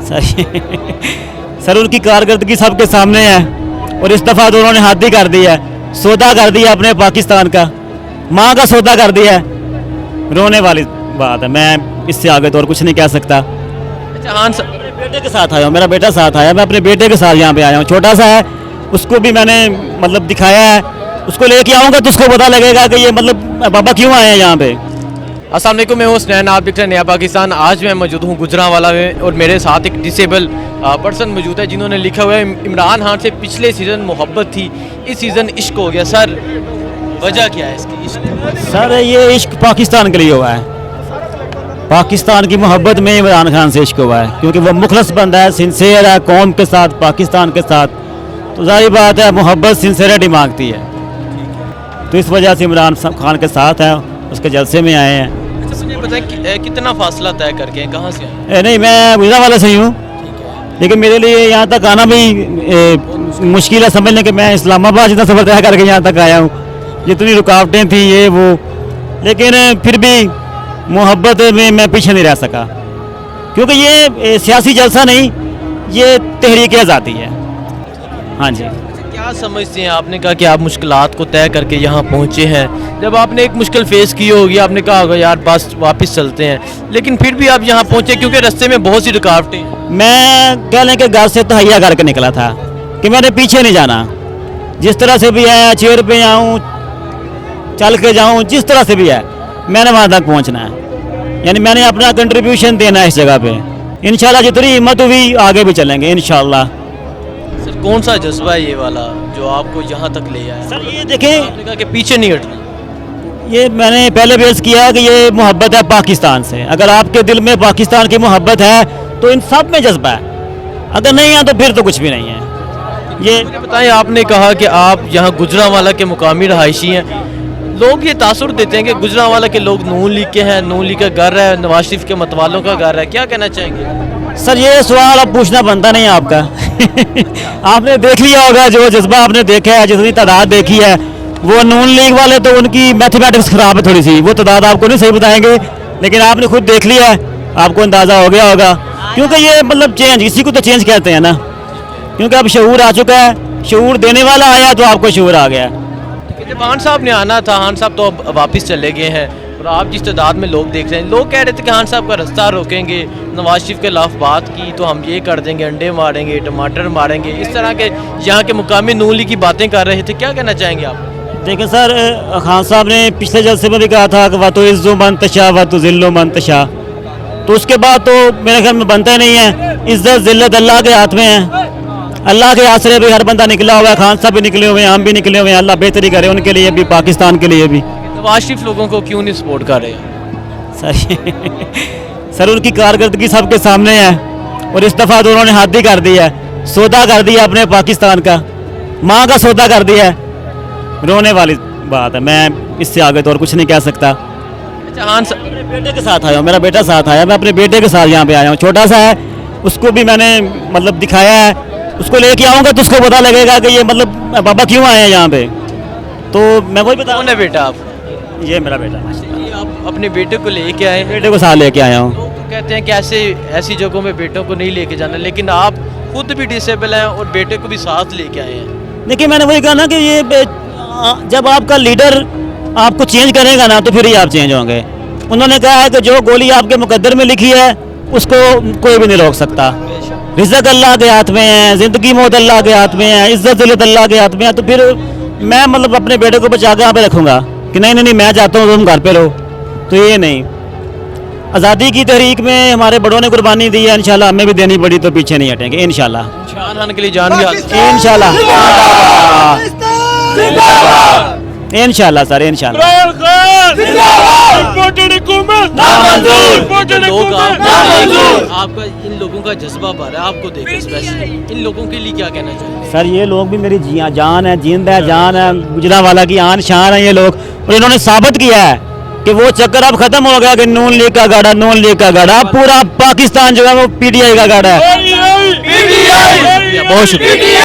Sir उनकी कारकर्दगी सबके सामने है और इस दफ़ा तो उन्होंने हद ही कर दिया है, सौदा कर दिया अपने पाकिस्तान का, माँ का सौदा कर दिया है। रोने वाली बात है, मैं इससे आगे तो और कुछ नहीं कह सकता। अच्छा हाँ सर, मेरे बेटे के साथ आया हूँ, मेरा बेटा साथ आया, मैं अपने बेटे के साथ यहाँ पे आया हूँ। छोटा सा है, उसको भी मैंने मतलब दिखाया है, उसको लेके आऊँगा तो उसको पता लगेगा कि ये मतलब बाबा क्यों आए हैं यहाँ पे। अस्सलाम वालेकुम, मैं हूँ हुसनैन, आप देख रहे हैं नया पाकिस्तान। आज मैं मौजूद हूँ गुजरांवाला में और मेरे साथ एक डिसेबल पर्सन मौजूद है जिन्होंने लिखा हुआ है इमरान खान से पिछले सीज़न मोहब्बत थी, इस सीज़न इश्क हो गया। सर वजह क्या है इसकी इश्क? सर ये इश्क पाकिस्तान के लिए हुआ है, पाकिस्तान की मोहब्बत में इमरान खान से इश्क हुआ है, क्योंकि वो मुखलस बंदा है, सिंसेयर है कौम के साथ, पाकिस्तान के साथ। तो जाहिर बात है मोहब्बत सिंसेरिटी मांगती है, तो इस वजह से इमरान खान के साथ है, उसके जलसे में आए हैं। अच्छा मुझे बताएं कितना फासला तय करके हैं, कहाँ से आए? नहीं, मैं गुजरांवाला से ही हूँ, लेकिन मेरे लिए यहाँ तक आना भी मुश्किल है। समझ लें कि मैं इस्लामाबाद जितना सफ़र तय करके यहाँ तक आया हूँ, जितनी रुकावटें थी ये वो, लेकिन फिर भी मोहब्बत में मैं पीछे नहीं रह सका, क्योंकि ये सियासी जलसा नहीं, ये तहरीक आज़ादी है। हाँ जी। क्या समझते हैं? आपने कहा कि आप मुश्किलात को तय करके यहाँ पहुँचे हैं, जब आपने एक मुश्किल फेस की होगी आपने कहा होगा यार बस वापस चलते हैं, लेकिन फिर भी आप यहाँ पहुँचे क्योंकि रास्ते में बहुत सी रुकावटें हैं। मैं कह लें कि घर से तहैया करके निकला था कि मैंने पीछे नहीं जाना, जिस तरह से भी है, चेयर पे आऊँ, चल के जाऊँ, जिस तरह से भी है मैंने वहाँ तक पहुँचना है। यानी मैंने अपना कंट्रीब्यूशन देना है इस जगह पे। इंशाल्लाह जितनी हिम्मत हुई आगे भी चलेंगे इंशाल्लाह। सर कौन सा जज्बा है ये वाला जो आपको यहाँ तक ले आया? सर ये देखें, आपने कहा कि पीछे नहीं हटना। ये मैंने पहले भी अर्ज़ किया कि ये मोहब्बत है पाकिस्तान से। अगर आपके दिल में पाकिस्तान की मोहब्बत है तो इन सब में जज्बा है, अगर नहीं है तो फिर तो कुछ भी नहीं है। ये मुझे बताएं, आपने कहा कि आप यहाँ गुजरांवाला के मुकामी रहायशी हैं, लोग ये तासुर देते हैं कि गुजरांवाला के लोग नून लीग के हैं, नून लीग का घर है, नवाज शरीफ के मतवालों का घर है, क्या कहना चाहेंगे? सर ये सवाल अब पूछना बनता नहीं है आपका। आपने देख लिया होगा, जो जज्बा आपने देखा है, जितनी तादाद देखी है, वो नून लीग वाले तो उनकी मैथमेटिक्स ख़राब है थोड़ी सी, वो तादाद आपको नहीं सही बताएंगे, लेकिन आपने खुद देख लिया है, आपको अंदाज़ा हो गया होगा। क्योंकि ये मतलब चेंज, इसी को तो चेंज कहते हैं ना, क्योंकि अब शऊर आ चुका है, शऊर देने वाला आया तो आपको शऊर आ गया। जब खान साहब ने आना था, खान साहब तो अब वापस चले गए हैं और आप जिस तादाद में लोग देख रहे हैं, लोग कह रहे थे कि खान साहब का रास्ता रोकेंगे, नवाज शरीफ के खिलाफ बात की तो हम ये कर देंगे, अंडे मारेंगे, टमाटर मारेंगे, इस तरह के यहाँ के मुकामी नून लीग की बातें कर रहे थे, क्या कहना चाहेंगे आप? देखिए सर, खान साहब ने पिछले जलसे में भी कहा था कि व तो इज़्ज़ो मन तशा व तो ज़िल्लो मन तशा, तो उसके बाद तो मेरे ख्याल में बनता ही नहीं है। इज़्ज़त ज़िल्लत अल्लाह के हाथ में है, अल्लाह के आसरे पे हर बंदा निकला हुआ है, खान साहब भी निकले हुए हैं, हम भी निकले हुए हैं, अल्लाह बेहतरी करे उनके लिए भी, पाकिस्तान के लिए भी। नवाज शरीफ लोगों को क्यों नहीं सपोर्ट कर रहे हैं? सर उनकी कारकर्दगी सबके सामने है और इस दफ़ा तो उन्होंने हद ही कर दिया है, सौदा कर दिया अपने पाकिस्तान का, माँ का सौदा कर दिया है। रोने वाली बात है, मैं इससे आगे तो और कुछ नहीं कह सकता। अच्छा हाँ सर, मेरे बेटे के साथ आया हूँ, मेरा बेटा साथ आया, मैं अपने बेटे के साथ यहाँ पे आया हूँ। छोटा सा है, उसको भी मैंने मतलब दिखाया है, उसको लेके आऊँगा तो उसको पता लगेगा कि ये मतलब बाबा क्यों आए हैं यहाँ पे। तो मैं वही बता, कौन है बेटा आप? ये मेरा बेटा, ये आप अपने बेटे को लेके आए हैं? बेटे को साथ लेके आया हूँ। लोग तो कहते हैं कि ऐसी जगहों में बेटों को नहीं लेके जाना, लेकिन आप खुद भी डिसेबल हैं और बेटे को भी साथ लेके आए हैं। देखिए मैंने वही कहा ना कि ये जब आपका लीडर आपको चेंज करेगा ना तो फिर ही आप चेंज होंगे। उन्होंने कहा है कि जो गोली आपके मुकद्दर में लिखी है उसको कोई भी नहीं रोक सकता। रिज़्क़ अल्लाह के हाथ में है, ज़िंदगी मौत अल्लाह के हाथ में है, इज़्ज़त ज़िल्लत अल्लाह के हाथ में है। तो फिर मैं मतलब अपने बेटे को बचा के यहाँ पे रखूँगा कि नहीं नहीं नहीं मैं चाहता हूँ तुम घर पे रहो, तो ये नहीं। आज़ादी की तहरीक में हमारे बड़ों ने कुर्बानी दी है, इंशाल्लाह हमें भी देनी पड़ी तो पीछे नहीं हटेंगे इंशाल्लाह। इमरान खान के लिए जान भी इंशाल्लाह इंशाल्लाह सर, इंशाल्लाह। आपका इन लोगों का जज्बा बढ़ रहा है, आपको देख स्पेशली इन लोगों के लिए क्या कहना चाहिए? सर ये लोग भी मेरी जान है, जिंद है, जान है, गुजरांवाला की आन शान है ये लोग, और इन्होंने साबित किया है कि वो चक्कर अब खत्म हो गया कि नून लीग का गाड़ा, नून लीग का गाड़ा, पूरा पाकिस्तान जो है वो पीटीआई का गाड़ा है। बहुत शुक्रिया।